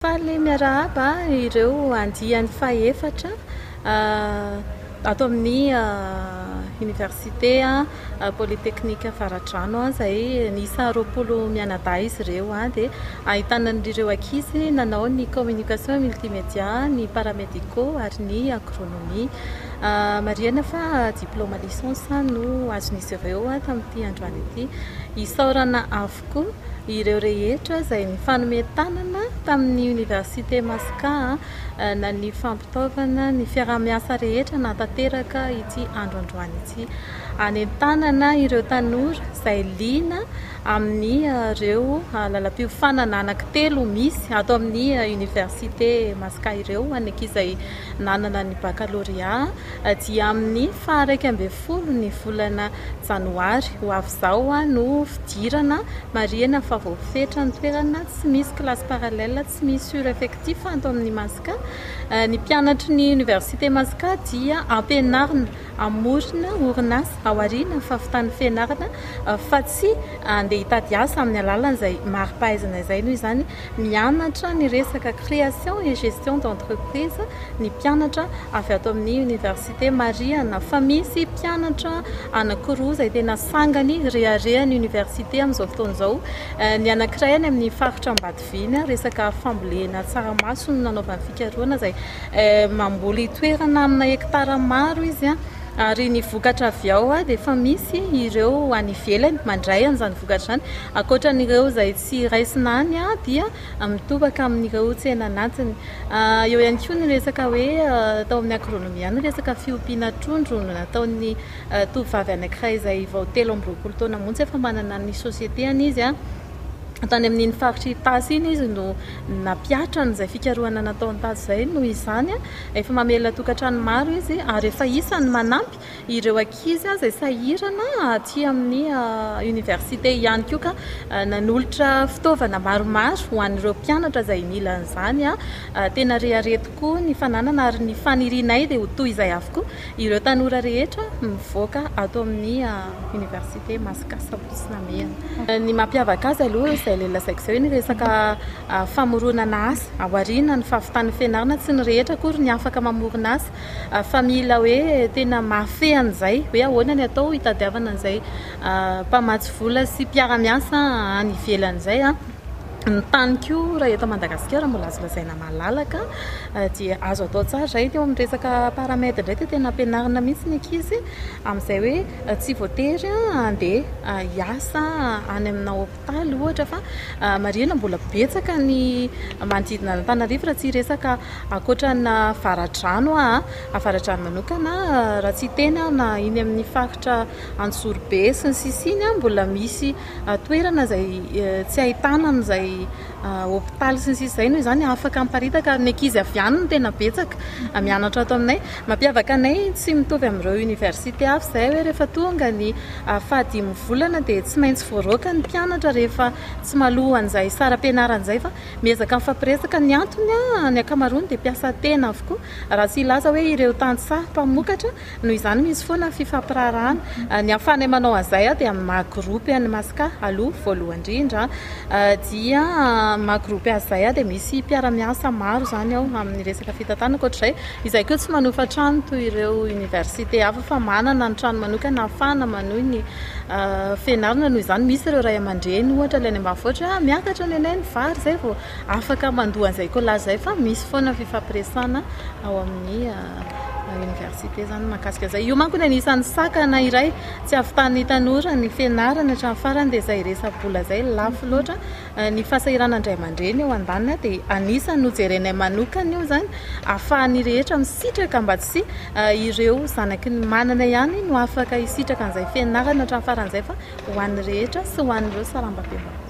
Faly miarahaba ireo andiany faefatra ato amin'ny université polytechnique Faratrano zay nisa roapolo mianadahy izy ireo dia ahitanan'ireo ankizy nanao ny communication multimédia, ny paramédicaux ary ny agronomie. Marihana fa diplôme licence no azon'izy ireo tamin'ity androany ity. Isaorana avokoa ireo rehetra izay nifanometanana tamin'ny université Masaka na ny fampitaovana ny fiarahamiasa rehetra natanteraka ity androandroany ity. Anentanana ireo tanora izay liana amin'ny ireo lalam-piofanana anankitelo misy ato amin'ny université Masaka ireo, ankizy izay nanana ny baccalauréat dia amin'ny 1 ny volana janoary ho avy izao no fidirana marihana fa voafetra ny toerana tsy misy classe parallèle, tsy misy sureffectif ato amin'ny Masaka. Ny mpianatry ny université Masaka dia ampianarina amorona orinasa ao aoriana fahafitan'ny fianarana fa tsy andeha hitady asa amin'ny alalan'izay mari-pahaizana izay noho izany mianatra ny resaka création et gestion d'entreprise ny mpianatra avy ato amin'ny université Mariana. Fa misy mpianatra anankiroa izay tena sangany reharehan'ny université amin'izao fotoana izao. Ny anankiray any amin'ny faritra Ambatoviana resaka fambolena tsaramaso no nanaovany fikarohana izay mamboly toerana amina hektara maro izy ary ny vokatra avy ao dia efa misy ireo any ivelany mandray an'izany vokatra izany, ankoatran'ireo izay tsy raisina any dia mitobaka amin'ireo tsena anatiny. Eo ihany koa ny resaka hoe atao amin'ny agronomie any resaka fiompiana trondro no nataon'ny tovovavy anankiray izay vao 23 taona montsy efa manana ny société any izy tany amin'iny faritra Itasy iny izy no nampiatra n'izay fikarohana nataony tato izay. Noho izany efa mamela tokantrano maro izy ary efa isany manampy ireo ankizy izay sahirana aty amin'ny université ihany koa ka nanolotra fitaovana maromaro ho an'ireo mpianatra izay mila an'izany. Tena rehareha tokoa ny fananana ary ny fanirinay dia ho toy izay avokoa ireo tanora rehetra mivoaka ato amin'ny université Masaka Sabotsy. Ny mampiavaka azy aloha izay lazaiko izay ny resaka famoronana asa ao aoriana ny fahafitan'ny fianarana, tsy ny rehetra akory ny afaka mamorona asa fa mila hoe tena mahafehy an'izay hoe ahoana ny atao hitadiavana an'izay mpamatsy vola sy mpiara-miasa any ivelan'izay. Ny tany koa raha eto Madagasikara mbola azo lazaina malalaka dia azo atao tsara izay teo amin'ny resaka paramètre indray dia tena ampianarina mihitsy ny ankizy amin'izay hoe tsy voatery andeha hiasa any amina hôpitaly ohatra fa marihana mbola betsaka ny manodidina Antananarivo raha tsy resaka ankoatrana Faratrano Faratrano manokana raha tsy tena na iny amin'ny faritra Antsorobe sy ny sisiny mbola misy toerana izay tsy ahitana an'izay hôpitaly sy ny sisa izay noho izany afaka miparitaka ny ankizy avy any no tena betsaka mianatra ato aminay. Mampiavaka anay tsy mitovy amin'ireo université hafa izay hoe rehefa tonga ny fahadimy volana dia tsy maintsy voaroaka ny mpianatra rehefa tsy maloha an'izay saram-pianarana izay fa miezaka mifampiresaka. Ny antony ny ankamaroany dia mpiasa tena avokoa raha tsy ilaza hoe ireo tantsaha mpamokatra noho izany misy foana fifampirarahana. Ny ahafahana manao an'izay dia mahagroupy any Masaka aloha voalohany indrindra dia mahagroupy azy izay dia misy mpiara-miasa maro izany ao amin'ny resaka fitantanana. Ankoatr'izay izay koa tsy manofa trano toy ireo université hafa fa manana ny trano manokana ahafahana manohy ny fianarana. Noho izany misy ireo ray aman-dreny ohatra ilay any ambanivohitra miakatra ny anay ny vary izay vao afaka mandoa an'izay kolazy izay fa misy foana fifampiresana ao amin'ny université zany mahakasika izay. Io manko ny anisan'ny sakana iray tsy ahavitan'ny tanora ny fianarana hatramin'ny farany dia izay resa-bola izay lafo loatra. Ny fahasahiranana indray aman-dreny eo andanina dia anisany nojerenay manokana io izany ahafahan'ny rehetra misitraka mba tsy ireo zanaky ny manana ihany no afaka hisitraka an'izay fianarana hatramin'ny faran'izay fa ho an'ny rehetra sy ho an'ireo sarambabemba.